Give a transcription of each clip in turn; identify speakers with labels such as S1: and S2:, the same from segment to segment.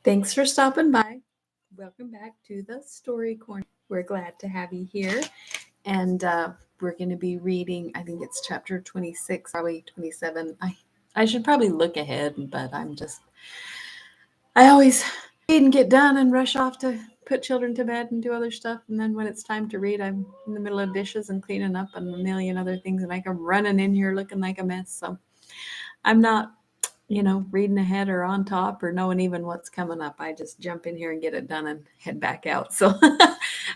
S1: Thanks for stopping by. Welcome back to the Story Corner. We're glad to have you here. And we're going to be reading, I think it's chapter 26, probably 27. I should probably look ahead, but I always read and get done and rush off to put children to bed and do other stuff. And then when it's time to read, I'm in the middle of dishes and cleaning up and a million other things. And I come running in here looking like a mess. So I'm not reading ahead or on top or knowing even what's coming up. I just jump in here and get it done and head back out. So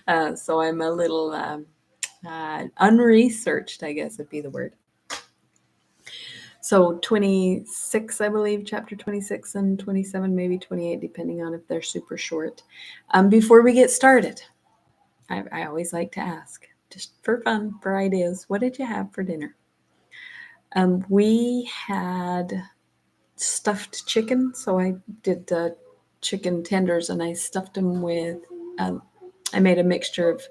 S1: I'm a little unresearched, I guess would be the word. So 26, I believe, chapter 26 and 27, maybe 28, depending on if they're super short. Before we get started, I always like to ask, just for fun, for ideas, what did you have for dinner? We had stuffed chicken. So I did chicken tenders and I stuffed them with, I made a mixture of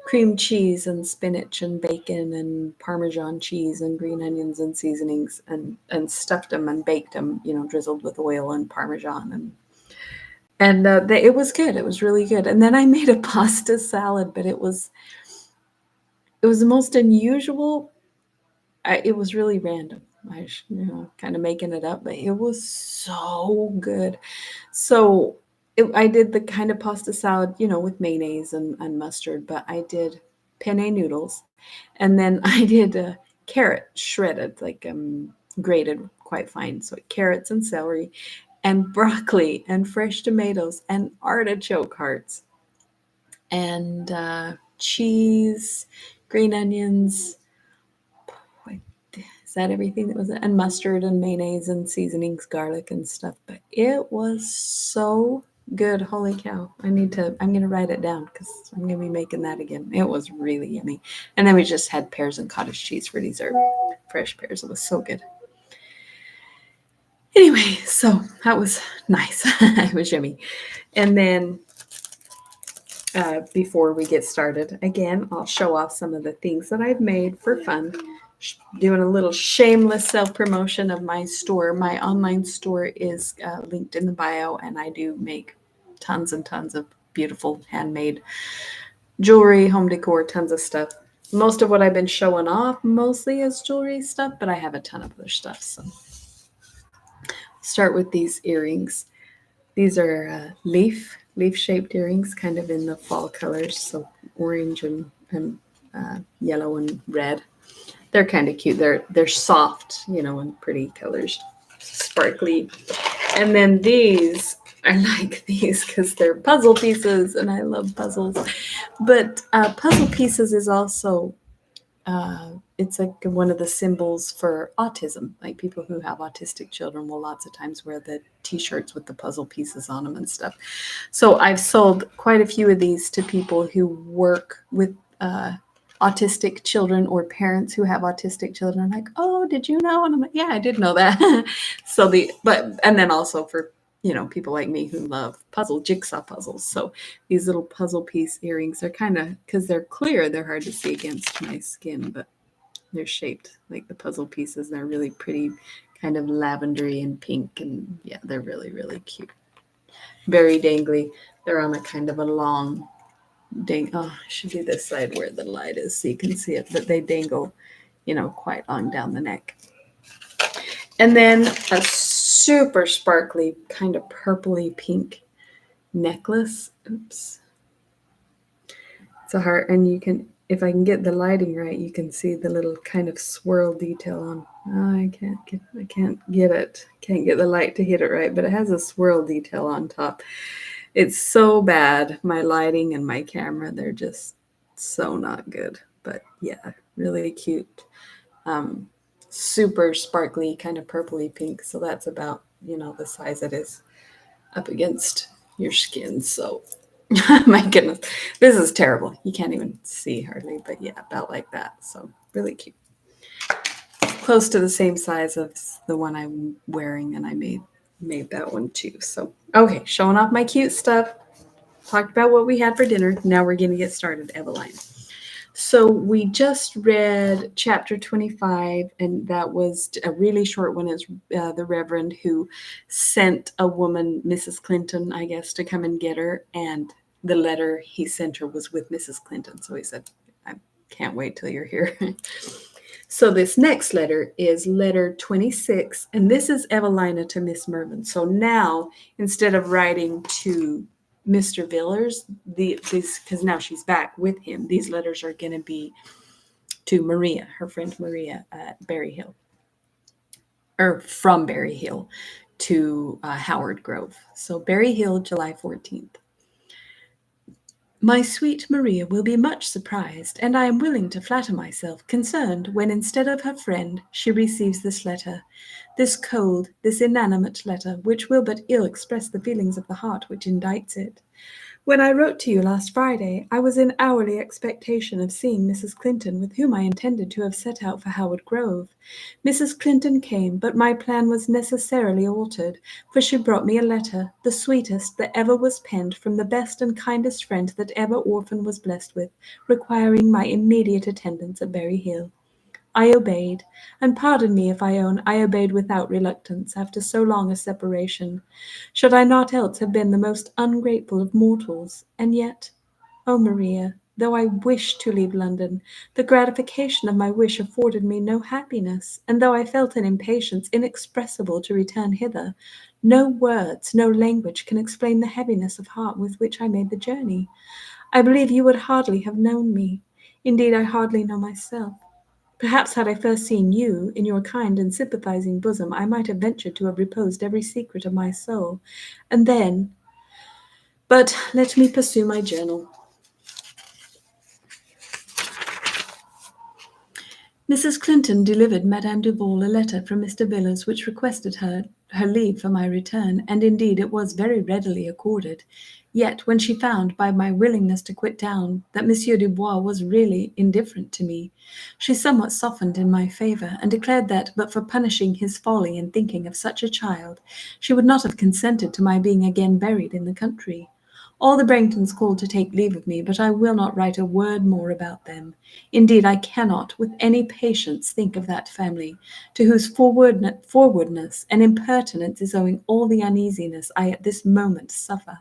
S1: cream cheese and spinach and bacon and Parmesan cheese and green onions and seasonings and stuffed them and baked them, drizzled with oil and Parmesan. It was good. It was really good. And then I made a pasta salad, but it was the most unusual. It was really random. Kind of making it up, but it was so good. So I did the kind of pasta salad, with mayonnaise and mustard, but I did penne noodles. And then I did a carrot shredded, like grated quite fine. So carrots and celery and broccoli and fresh tomatoes and artichoke hearts and cheese, green onions. Is that everything that was it? And mustard and mayonnaise and seasonings, garlic and stuff. But it was so good. Holy cow. I'm going to write it down because I'm going to be making that again. It was really yummy. And then we just had pears and cottage cheese for dessert. Fresh pears. It was so good. Anyway, so that was nice. It was yummy. And then before we get started, again, I'll show off some of the things that I've made for fun. Doing a little shameless self-promotion of my store. My online store is linked in the bio, and I do make tons and tons of beautiful handmade jewelry, home decor, tons of stuff. Most of what I've been showing off mostly is jewelry stuff, but I have a ton of other stuff. So start with these earrings. These are leaf-shaped earrings, kind of in the fall colors, so orange and yellow and red. They're kind of cute. They're soft, and pretty colors, sparkly. And then these are like these because they're puzzle pieces, and I love puzzles. But puzzle pieces is also, it's like one of the symbols for autism. Like people who have autistic children will lots of times wear the T-shirts with the puzzle pieces on them and stuff. So I've sold quite a few of these to people who work with autistic children or parents who have autistic children. I'm like, oh, did you know? And I'm like, yeah, I did know that. And then also for, people like me who love jigsaw puzzles. So these little puzzle piece earrings are kind of, because they're clear, they're hard to see against my skin, but they're shaped like the puzzle pieces. They're really pretty, kind of lavendery and pink. And yeah, they're really, really cute. Very dangly. They're on a kind of a long I should do this side where the light is so you can see it, but they dangle, quite long down the neck. And then a super sparkly, kind of purpley pink necklace. Oops. It's a heart, and you can, if I can get the lighting right, you can see the little kind of swirl detail on. Oh, I can't get it. Can't get the light to hit it right, but it has a swirl detail on top. It's so bad. My lighting and my camera, they're just so not good. But yeah, really cute. Super sparkly, kind of purpley pink. So that's about, the size it is up against your skin. So my goodness, this is terrible. You can't even see hardly, but yeah, about like that. So really cute. Close to the same size as the one I'm wearing, and I made that one too. So okay, showing off my cute stuff. Talked about what we had for dinner. Now we're going to get started, Evelina. So we just read chapter 25, and that was a really short one. It's the Reverend who sent a woman, Mrs. Clinton, I guess, to come and get her. And the letter he sent her was with Mrs. Clinton. So he said, I can't wait till you're here. So this next letter is letter 26, and this is Evelina to Miss Mervyn. So now, instead of writing to Mr. Villers, these, because now she's back with him, these letters are going to be to Maria, her friend Maria at Berry Hill, or from Berry Hill to Howard Grove. So Berry Hill, July 14th. My sweet Maria will be much surprised, and I am willing to flatter myself concerned when, instead of her friend, she receives this letter, this cold, this inanimate letter, which will but ill express the feelings of the heart which indites it. When I wrote to you last Friday, I was in hourly expectation of seeing Mrs. Clinton, with whom I intended to have set out for Howard Grove. Mrs. Clinton came, but my plan was necessarily altered, for she brought me a letter, the sweetest that ever was penned from the best and kindest friend that ever orphan was blessed with, requiring my immediate attendance at Berry Hill. I obeyed, and pardon me if I own I obeyed without reluctance after so long a separation. Should I not else have been the most ungrateful of mortals? And yet, oh Maria, though I wished to leave London, the gratification of my wish afforded me no happiness, and though I felt an impatience inexpressible to return hither, no words, no language can explain the heaviness of heart with which I made the journey. I believe you would hardly have known me. Indeed, I hardly know myself. Perhaps had I first seen you in your kind and sympathizing bosom, I might have ventured to have reposed every secret of my soul. And then, but let me pursue my journal. Mrs. Clinton delivered Madame Duval a letter from Mr. Villers, which requested her leave for my return, and indeed it was very readily accorded. Yet, when she found, by my willingness to quit town, that Monsieur Dubois was really indifferent to me, she somewhat softened in my favour, and declared that, but for punishing his folly in thinking of such a child, she would not have consented to my being again buried in the country. All the Branghtons called to take leave of me, but I will not write a word more about them. Indeed, I cannot, with any patience, think of that family, to whose forwardness and impertinence is owing all the uneasiness I at this moment suffer.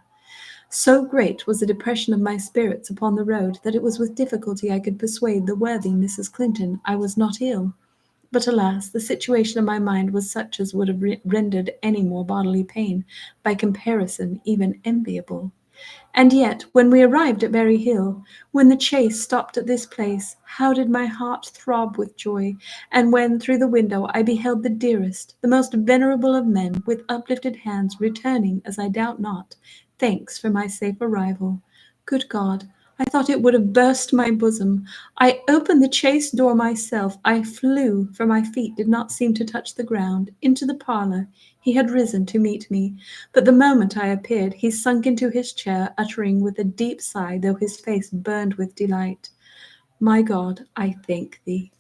S1: So great was the depression of my spirits upon the road, that it was with difficulty I could persuade the worthy Mrs. Clinton I was not ill. But alas, the situation of my mind was such as would have rendered any more bodily pain, by comparison, even enviable. And yet, when we arrived at Berry Hill, when the chaise stopped at this place, how did my heart throb with joy, and when, through the window, I beheld the dearest, the most venerable of men, with uplifted hands, returning, as I doubt not, thanks for my safe arrival. Good God, I thought it would have burst my bosom. I opened the chaise door myself. I flew, for my feet did not seem to touch the ground, into the parlour. He had risen to meet me, but the moment I appeared, he sunk into his chair, uttering with a deep sigh, though his face burned with delight, My God, I thank thee.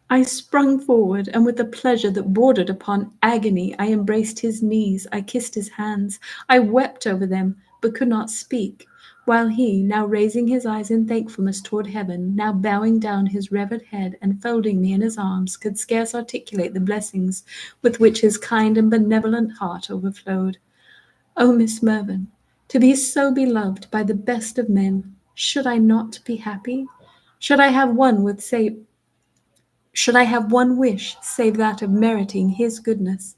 S1: I sprung forward, and with a pleasure that bordered upon agony, I embraced his knees, I kissed his hands, I wept over them, but could not speak, while he, now raising his eyes in thankfulness toward heaven, now bowing down his revered head and folding me in his arms, could scarce articulate the blessings with which his kind and benevolent heart overflowed. Oh, Miss Mervyn, to be so beloved by the best of men, should I not be happy? Should I have one with say should I have one wish save that of meriting his goodness?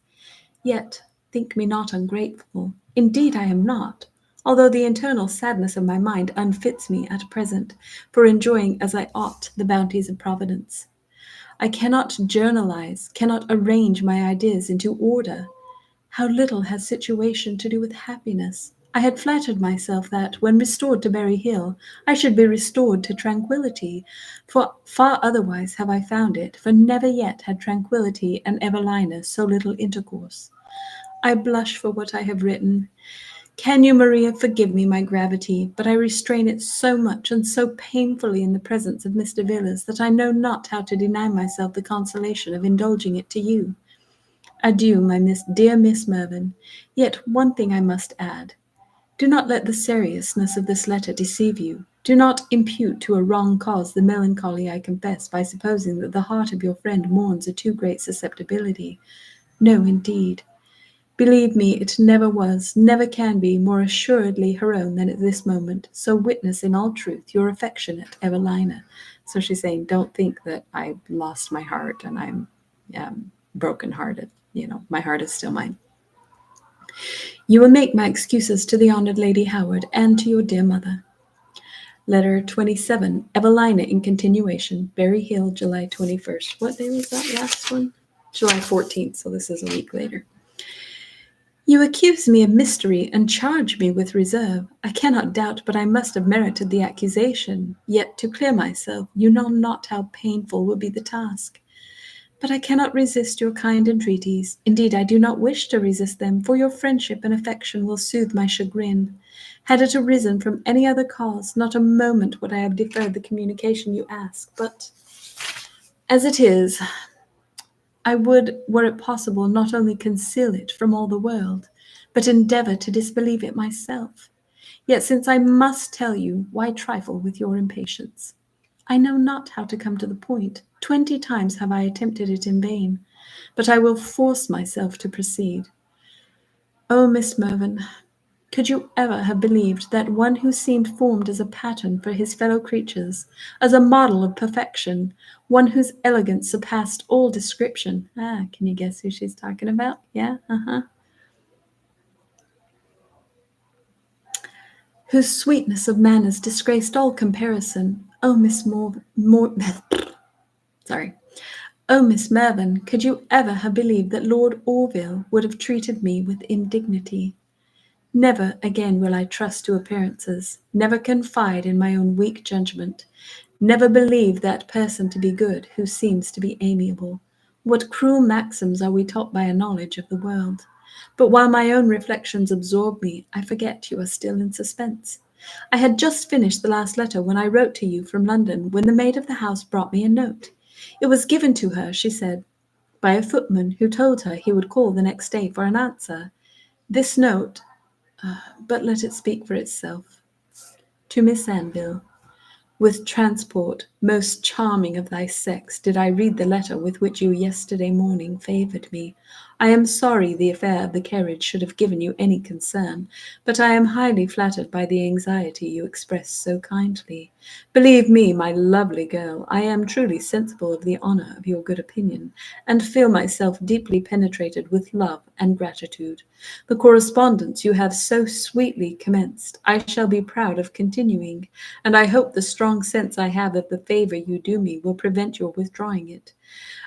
S1: Yet think me not ungrateful. Indeed I am not, although the internal sadness of my mind unfits me at present for enjoying as I ought the bounties of Providence. I cannot journalize, cannot arrange my ideas into order. How little has situation to do with happiness! I had flattered myself that, when restored to Berry Hill, I should be restored to tranquillity, for far otherwise have I found it, for never yet had tranquillity and Evelina so little intercourse. I blush for what I have written. Can you, Maria, forgive me my gravity, but I restrain it so much and so painfully in the presence of Mr. Villers that I know not how to deny myself the consolation of indulging it to you. Adieu, my dear Miss Mervyn. Yet one thing I must add. Do not let the seriousness of this letter deceive you. Do not impute to a wrong cause the melancholy I confess by supposing that the heart of your friend mourns a too great susceptibility. No, indeed. Believe me, it never was, never can be, more assuredly her own than at this moment. So witness in all truth your affectionate Evelina. So she's saying, don't think that I've lost my heart and I'm broken-hearted. My heart is still mine. You will make my excuses to the honoured Lady Howard and to your dear mother. Letter 27, Evelina in continuation, Berry Hill, July 21st. What day was that last one? July 14th, so this is a week later. You accuse me of mystery and charge me with reserve. I cannot doubt but I must have merited the accusation. Yet to clear myself, you know not how painful will be the task. But I cannot resist your kind entreaties. Indeed, I do not wish to resist them, for your friendship and affection will soothe my chagrin. Had it arisen from any other cause, not a moment would I have deferred the communication you ask. But as it is, I would, were it possible, not only conceal it from all the world, but endeavour to disbelieve it myself. Yet since I must tell you, why trifle with your impatience? I know not how to come to the point. 20 times have I attempted it in vain, but I will force myself to proceed. Oh, Miss Mervyn, could you ever have believed that one who seemed formed as a pattern for his fellow creatures, as a model of perfection, one whose elegance surpassed all description? Can you guess who she's talking about? Yeah, Whose sweetness of manners disgraced all comparison. Oh, Oh, Miss Mervyn, could you ever have believed that Lord Orville would have treated me with indignity? Never again will I trust to appearances, never confide in my own weak judgment, never believe that person to be good who seems to be amiable. What cruel maxims are we taught by a knowledge of the world? But while my own reflections absorb me, I forget you are still in suspense. I had just finished the last letter when I wrote to you from London, when the maid of the house brought me a note. It was given to her, she said, by a footman who told her he would call the next day for an answer. This note, but let it speak for itself. To Miss Anville. With transport, most charming of thy sex, did I read the letter with which you yesterday morning favoured me. I am sorry the affair of the carriage should have given you any concern, but I am highly flattered by the anxiety you express so kindly. Believe me, my lovely girl, I am truly sensible of the honour of your good opinion, and feel myself deeply penetrated with love and gratitude. The correspondence you have so sweetly commenced, I shall be proud of continuing, and I hope the strong sense I have of the favour you do me will prevent your withdrawing it.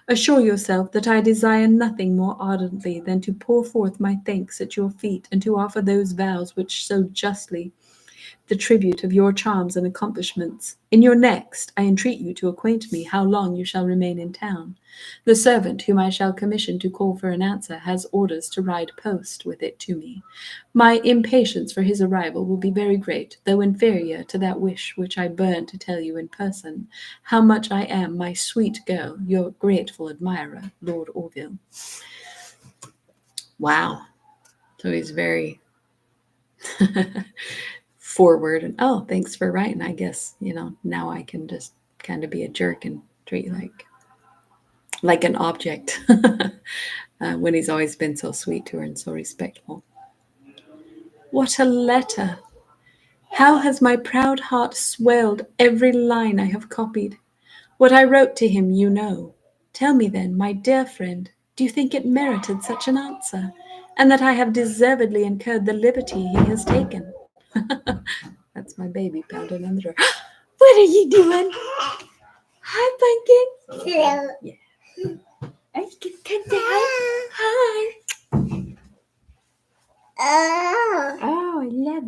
S1: Assure yourself that I desire nothing more ardently than to pour forth my thanks at your feet and to offer those vows which so justly the tribute of your charms and accomplishments. In your next, I entreat you to acquaint me how long you shall remain in town. The servant whom I shall commission to call for an answer has orders to ride post with it to me. My impatience for his arrival will be very great, though inferior to that wish which I burn to tell you in person, how much I am, my sweet girl, your grateful admirer, Lord Orville. Wow. So he's very forward and, oh, thanks for writing. I guess, now I can just kind of be a jerk and treat you like an object when he's always been so sweet to her and so respectful. What a letter! How has my proud heart swelled every line I have copied! What I wrote to him you know. Tell me then, my dear friend, do you think it merited such an answer, and that I have deservedly incurred the liberty he has taken? That's my baby pounding on the door. What are you doing? Hi, Pumpkin. Hello. Yeah. I can come down. Hi. Oh, I love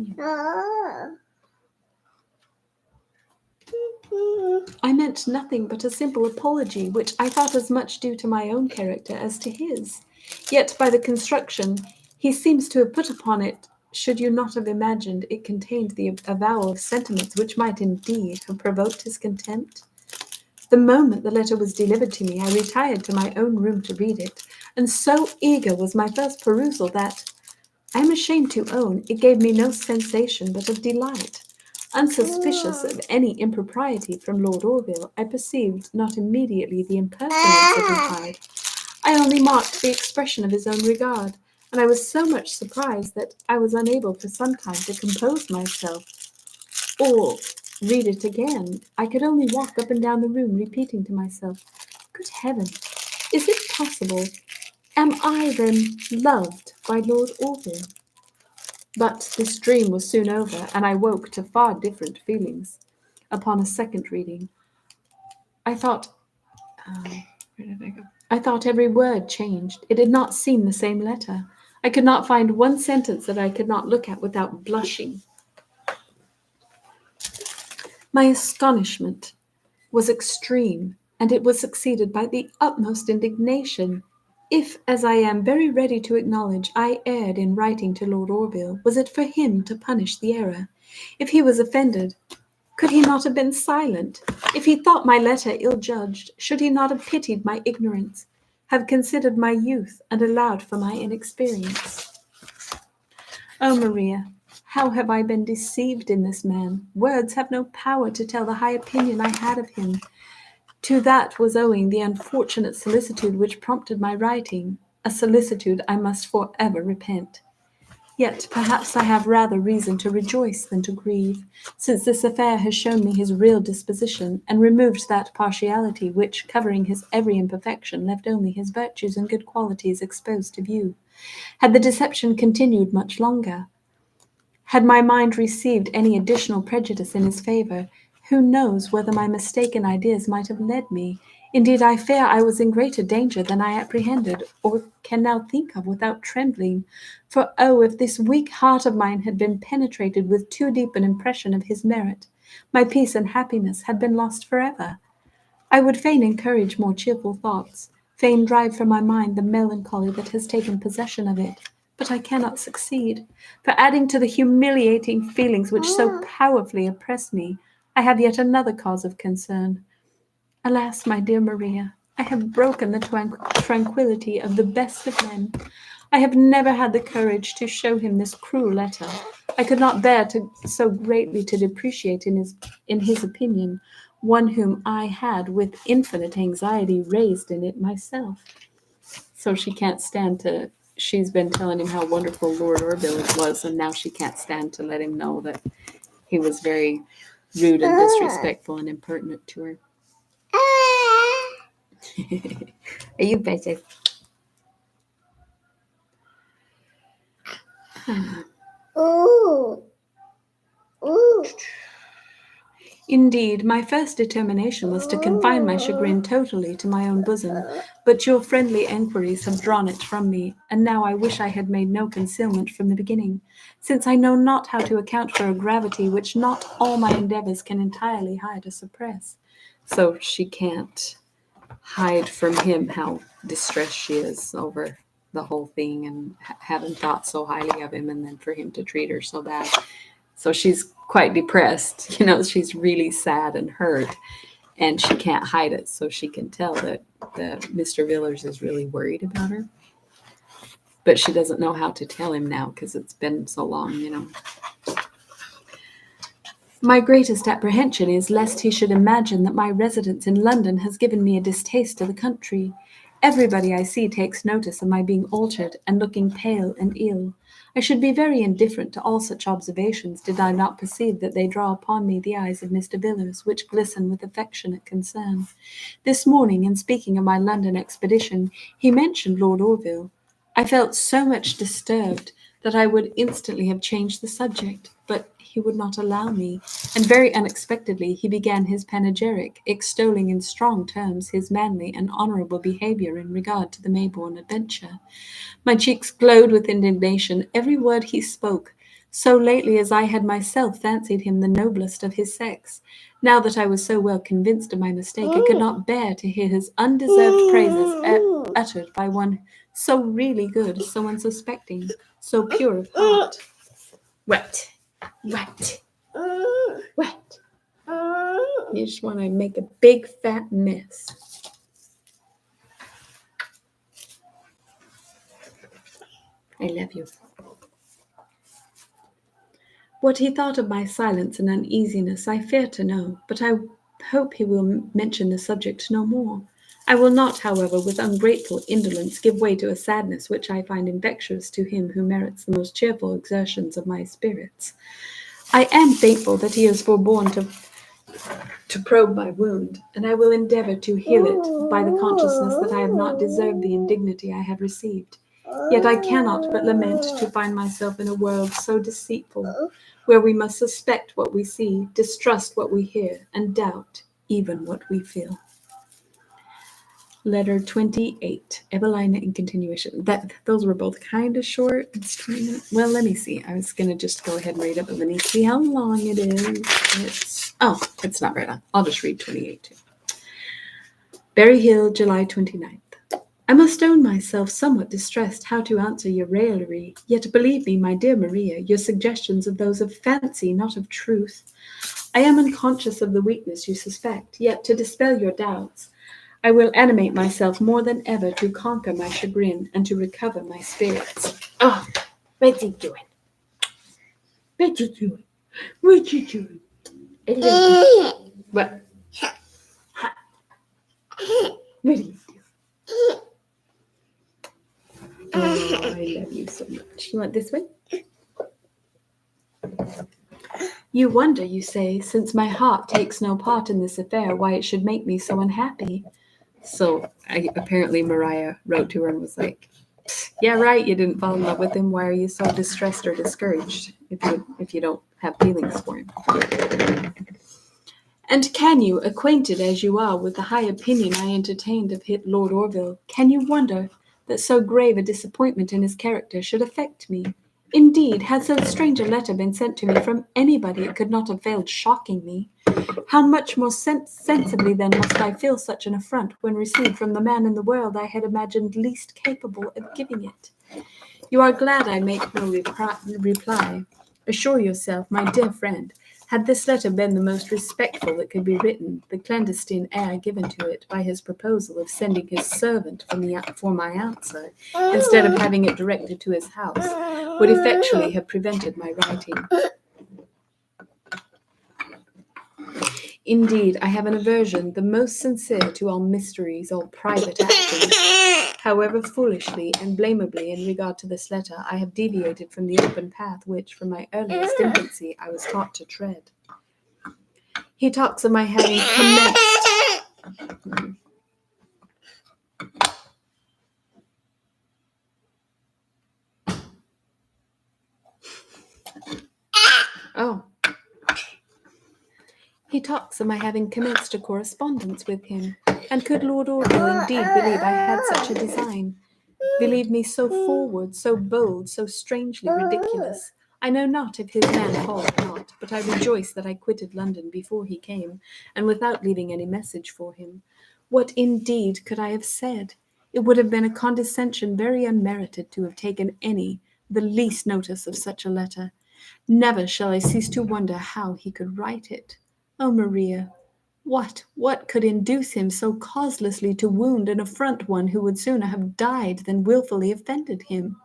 S1: you. I meant nothing but a simple apology, which I thought as much due to my own character as to his. Yet by the construction he seems to have put upon it, should you not have imagined it contained the avowal of sentiments which might indeed have provoked his contempt? The moment the letter was delivered to me, I retired to my own room to read it, and so eager was my first perusal that, I am ashamed to own, it gave me no sensation but of delight. Unsuspicious of any impropriety from Lord Orville, I perceived not immediately the impertinence it implied. I only marked the expression of his own regard, and I was so much surprised that I was unable for some time to compose myself or read it again. I could only walk up and down the room, repeating to myself, "Good heaven, is it possible? Am I then loved by Lord Orville?" But this dream was soon over, and I woke to far different feelings. Upon a second reading, I thought, where did I go? I thought every word changed. It did not seem the same letter. I could not find one sentence that I could not look at without blushing. My astonishment was extreme, and it was succeeded by the utmost indignation. If, as I am very ready to acknowledge, I erred in writing to Lord Orville, was it for him to punish the error? If he was offended, could he not have been silent? If he thought my letter ill-judged, should he not have pitied my ignorance, have considered my youth, and allowed for my inexperience? Oh, Maria, how have I been deceived in this man? Words have no power to tell the high opinion I had of him. To that was owing the unfortunate solicitude which prompted my writing, a solicitude I must for ever repent. Yet perhaps I have rather reason to rejoice than to grieve, since this affair has shown me his real disposition, and removed that partiality which, covering his every imperfection, left only his virtues and good qualities exposed to view. Had the deception continued much longer, had my mind received any additional prejudice in his favour, who knows whether my mistaken ideas might have led me? Indeed, I fear I was in greater danger than I apprehended, or can now think of without trembling. For, oh, if this weak heart of mine had been penetrated with too deep an impression of his merit, my peace and happiness had been lost for ever. I would fain encourage more cheerful thoughts, fain drive from my mind the melancholy that has taken possession of it. But I cannot succeed, for adding to the humiliating feelings which so powerfully oppress me, I have yet another cause of concern. Alas, my dear Maria, I have broken the tranquillity of the best of men. I have never had the courage to show him this cruel letter. I could not bear to so greatly to depreciate in his opinion one whom I had with infinite anxiety raised in it myself. So she can't stand to. She's been telling him how wonderful Lord Orville was, and now she can't stand to let him know that he was very rude and disrespectful and impertinent to her. Are you better? Ooh. Ooh. Indeed, my first determination was to confine my chagrin totally to my own bosom, but your friendly enquiries have drawn it from me, and now I wish I had made no concealment from the beginning, since I know not how to account for a gravity which not all my endeavours can entirely hide or suppress. So she can't hide from him how distressed she is over the whole thing and having thought so highly of him, and then for him to treat her so bad. So she's quite depressed. She's really sad and hurt, and she can't hide it. So she can tell that Mr. Villers is really worried about her. But she doesn't know how to tell him now because it's been so long. My greatest apprehension is lest he should imagine that my residence in London has given me a distaste to the country. Everybody I see takes notice of my being altered and looking pale and ill. I should be very indifferent to all such observations did I not perceive that they draw upon me the eyes of Mr. Villers, which glisten with affectionate concern. This morning, in speaking of my London expedition, he mentioned Lord Orville. I felt so much disturbed that I would instantly have changed the subject, but he would not allow me, and very unexpectedly he began his panegyric, extolling in strong terms his manly and honourable behaviour in regard to the Maybourne adventure. My cheeks glowed with indignation every word he spoke, so lately as I had myself fancied him the noblest of his sex. Now that I was so well convinced of my mistake, I could not bear to hear his undeserved praises uttered by one so really good, so unsuspecting, so pure of heart. Wet. Wet. Wet. You just want to make a big fat mess. I love you. What he thought of my silence and uneasiness I fear to know, but I hope he will mention the subject no more. I will not, however, with ungrateful indolence give way to a sadness which I find infectious to him who merits the most cheerful exertions of my spirits. I am thankful that he has forborne to probe my wound, and I will endeavor to heal it by the consciousness that I have not deserved the indignity I have received. Yet I cannot but lament to find myself in a world so deceitful, where we must suspect what we see, distrust what we hear, and doubt even what we feel. Letter 28, Evelina in continuation. Those were both kind of short. It's 20 minutes. Well, let me see. I was going to just go ahead and read it, but let me see how long it is. It's not very long. I'll just read 28 too. Berry Hill, July 29th. I must own myself somewhat distressed how to answer your raillery, yet believe me, my dear Maria, your suggestions are those of fancy, not of truth. I am unconscious of the weakness you suspect, yet to dispel your doubts, I will animate myself more than ever to conquer my chagrin and to recover my spirits. Oh, what's he doing? What's he doing? What's he doing? What? What are you doing? Oh, I love you so much. You want this one? You wonder, you say, since my heart takes no part in this affair, why it should make me so unhappy. So apparently Mariah wrote to her and was like, yeah, right, you didn't fall in love with him. Why are you so distressed or discouraged if you don't have feelings for him? And can you, acquainted as you are with the high opinion I entertained of Lord Orville, can you wonder that so grave a disappointment in his character should affect me? Indeed, had so strange a letter been sent to me from anybody, it could not have failed shocking me. How much more sensibly then must I feel such an affront when received from the man in the world I had imagined least capable of giving it. You are glad I make no reply. Assure yourself, my dear friend, had this letter been the most respectful that could be written, the clandestine air given to it by his proposal of sending his servant for my answer, instead of having it directed to his house, would effectually have prevented my writing. Indeed, I have an aversion the most sincere to all mysteries, all private actions. However foolishly and blamably in regard to this letter, I have deviated from the open path which, from my earliest infancy, I was taught to tread. He talks of my having commenced... Oh. He talks of my having commenced a correspondence with him, and could Lord Orville indeed believe I had such a design? Believe me so forward, so bold, so strangely ridiculous? I know not if his man called or not, but I rejoice that I quitted London before he came, and without leaving any message for him. What indeed could I have said? It would have been a condescension very unmerited to have taken the least notice of such a letter. Never shall I cease to wonder how he could write it. Oh, Maria, what could induce him so causelessly to wound and affront one who would sooner have died than wilfully offended him?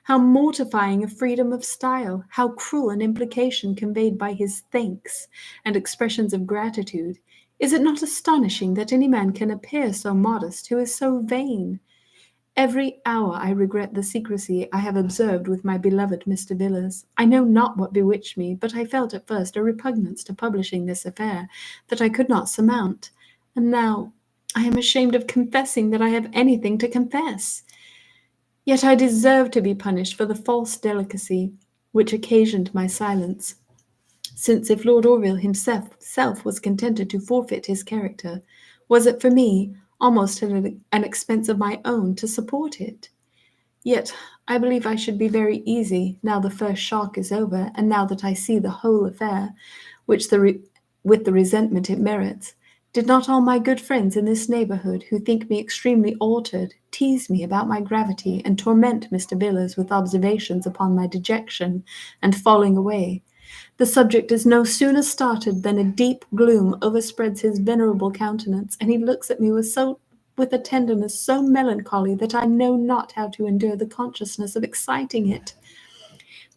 S1: How mortifying a freedom of style, how cruel an implication conveyed by his thanks and expressions of gratitude! Is it not astonishing that any man can appear so modest who is so vain? Every hour I regret the secrecy I have observed with my beloved Mr. Villiers. I know not what bewitched me, but I felt at first a repugnance to publishing this affair that I could not surmount, and now I am ashamed of confessing that I have anything to confess. Yet I deserve to be punished for the false delicacy which occasioned my silence, since if Lord Orville himself was contented to forfeit his character, was it for me, almost at an expense of my own, to support it? Yet I believe I should be very easy, now the first shock is over, and now that I see the whole affair, with the resentment it merits. Did not all my good friends in this neighbourhood, who think me extremely altered, tease me about my gravity, and torment Mr. Villiers with observations upon my dejection and falling away? The subject is no sooner started than a deep gloom overspreads his venerable countenance, and he looks at me with a tenderness so melancholy that I know not how to endure the consciousness of exciting it.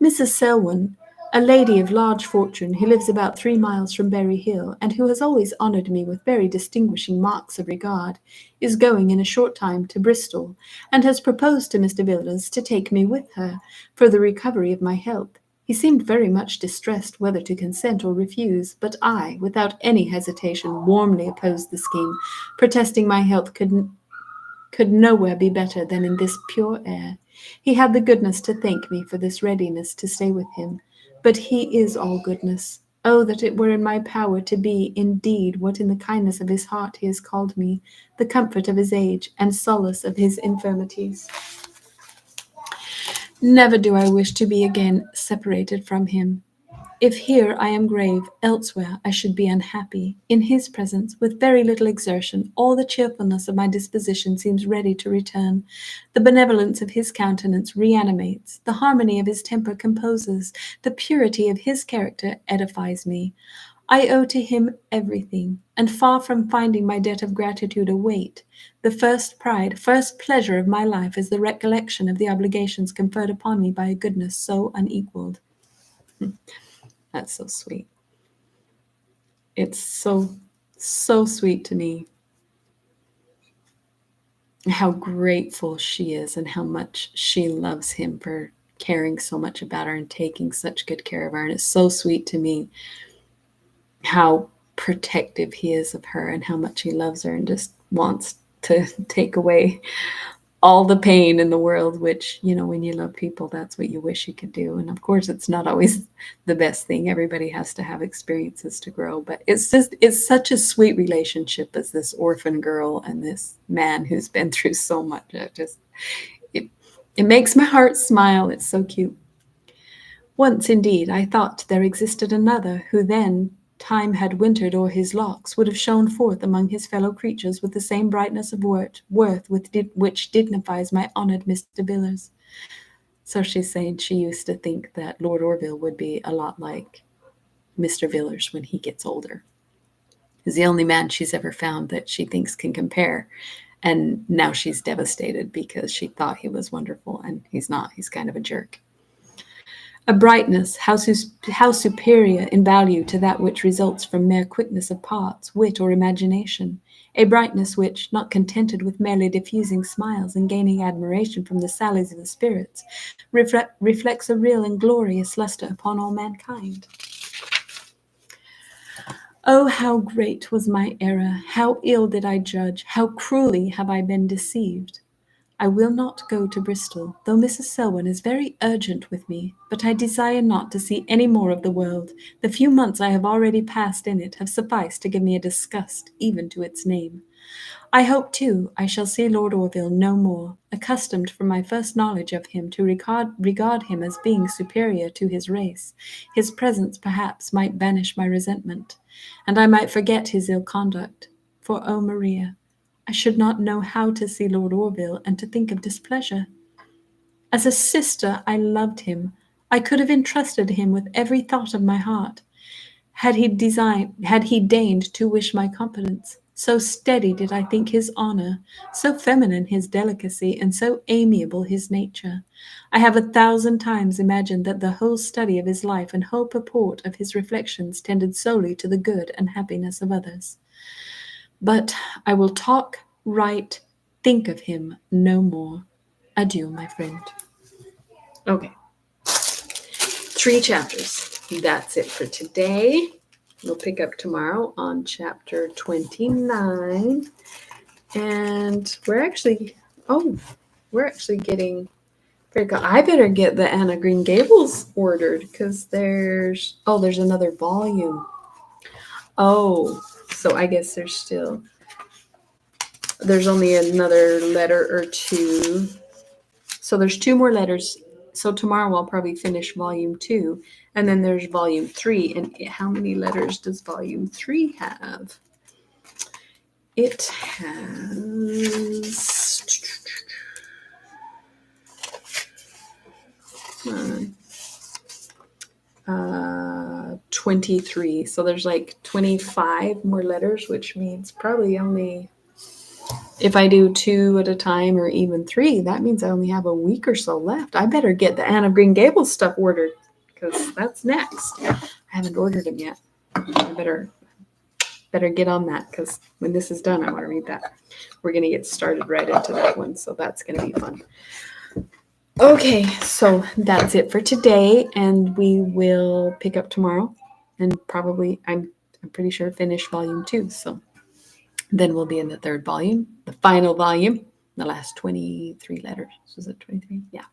S1: Mrs. Selwyn, A lady of large fortune who lives about 3 miles from Berry Hill, and who has always honoured me with very distinguishing marks of regard, is going in a short time to Bristol, and has proposed to Mr. Villiers to take me with her, for the recovery of my health. He seemed very much distressed whether to consent or refuse, but I, without any hesitation, warmly opposed the scheme, protesting my health could nowhere be better than in this pure air. He had the goodness to thank me for this readiness to stay with him. But he is all goodness. Oh, that it were in my power to be, indeed, what in the kindness of his heart he has called me, the comfort of his age, and solace of his infirmities. Never do I wish to be again separated from him. If here I am grave, elsewhere I should be unhappy. In his presence, with very little exertion, all the cheerfulness of my disposition seems ready to return. The benevolence of his countenance reanimates, the harmony of his temper composes, the purity of his character edifies me. I owe to him everything, and far from finding my debt of gratitude a weight, the first pride, first pleasure of my life is the recollection of the obligations conferred upon me by a goodness so unequalled. That's so sweet. It's so sweet to me how grateful she is and how much she loves him for caring so much about her and taking such good care of her. And it's so sweet to me how protective he is of her and how much he loves her and just wants to take away all the pain in the world, which, when you love people, that's what you wish you could do. And of course, it's not always the best thing. Everybody has to have experiences to grow, but it's such a sweet relationship as this orphan girl and this man who's been through so much. It makes my heart smile. It's so cute. Once, indeed, I thought there existed another who then, time had wintered o'er his locks, would have shone forth among his fellow creatures with the same brightness of worth which dignifies my honoured Mr. Villiers. So she's saying she used to think that Lord Orville would be a lot like Mr. Villiers when he gets older. He's the only man she's ever found that she thinks can compare. And now she's devastated because she thought he was wonderful, and he's not. He's kind of a jerk. A brightness, how superior in value to that which results from mere quickness of parts, wit, or imagination. A brightness which, not contented with merely diffusing smiles and gaining admiration from the sallies of the spirits, reflects a real and glorious lustre upon all mankind. Oh, how great was my error! How ill did I judge! How cruelly have I been deceived! I will not go to Bristol, though Mrs. Selwyn is very urgent with me, but I desire not to see any more of the world. The few months I have already passed in it have sufficed to give me a disgust even to its name. I hope, too, I shall see Lord Orville no more, accustomed from my first knowledge of him to regard him as being superior to his race. His presence, perhaps, might banish my resentment, and I might forget his ill conduct. For, oh, Maria, I should not know how to see Lord Orville and to think of displeasure. As a sister, I loved him. I could have entrusted him with every thought of my heart, had he deigned to wish my confidence. So steady did I think his honour, so feminine his delicacy, and so amiable his nature. I have 1,000 times imagined that the whole study of his life and whole purport of his reflections tended solely to the good and happiness of others. But I will talk, write, think of him no more. Adieu, my friend. Okay. 3 chapters. That's it for today. We'll pick up tomorrow on chapter 29. And we're actually getting very good. I better get the Anne of Green Gables ordered because there's another volume. Oh, so I guess there's only another letter or 2. So there's 2 more letters. So tomorrow I'll probably finish volume 2. And then there's volume 3. And how many letters does volume 3 have? It has 23. So there's like 25 more letters, which means probably only, if I do 2 at a time or even 3, that means I only have a week or so left. I better get the Anne of Green Gables stuff ordered because that's next. I haven't ordered them yet. I better get on that because when this is done, I want to read that. We're going to get started right into that one, so that's going to be fun. Okay, so that's it for today, and we will pick up tomorrow, and probably I'm pretty sure finish volume 2. So then we'll be in the 3rd volume, the final volume, the last 23 letters. Was it 23? Yeah.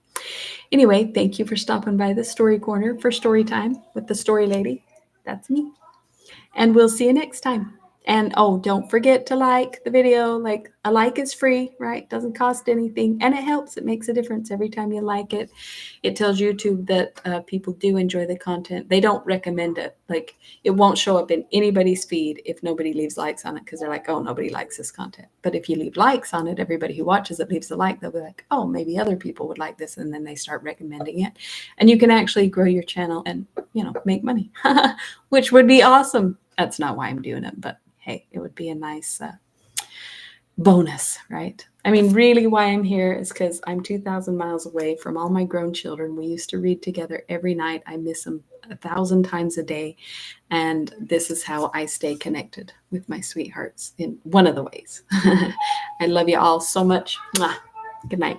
S1: Anyway, thank you for stopping by the Story Corner for story time with the Story Lady. That's me. And we'll see you next time. And oh, don't forget to like the video. Like, a like is free, right? Doesn't cost anything. And it helps. It makes a difference every time you like it. It tells YouTube that people do enjoy the content. They don't recommend it. Like, it won't show up in anybody's feed if nobody leaves likes on it, because they're like, oh, nobody likes this content. But if you leave likes on it, everybody who watches it leaves a like. They'll be like, oh, maybe other people would like this. And then they start recommending it. And you can actually grow your channel and, make money, which would be awesome. That's not why I'm doing it, but hey, it would be a nice bonus, right? I mean, really why I'm here is because I'm 2,000 miles away from all my grown children. We used to read together every night. I miss them 1,000 times a day. And this is how I stay connected with my sweethearts in one of the ways. I love you all so much. Mwah. Good night.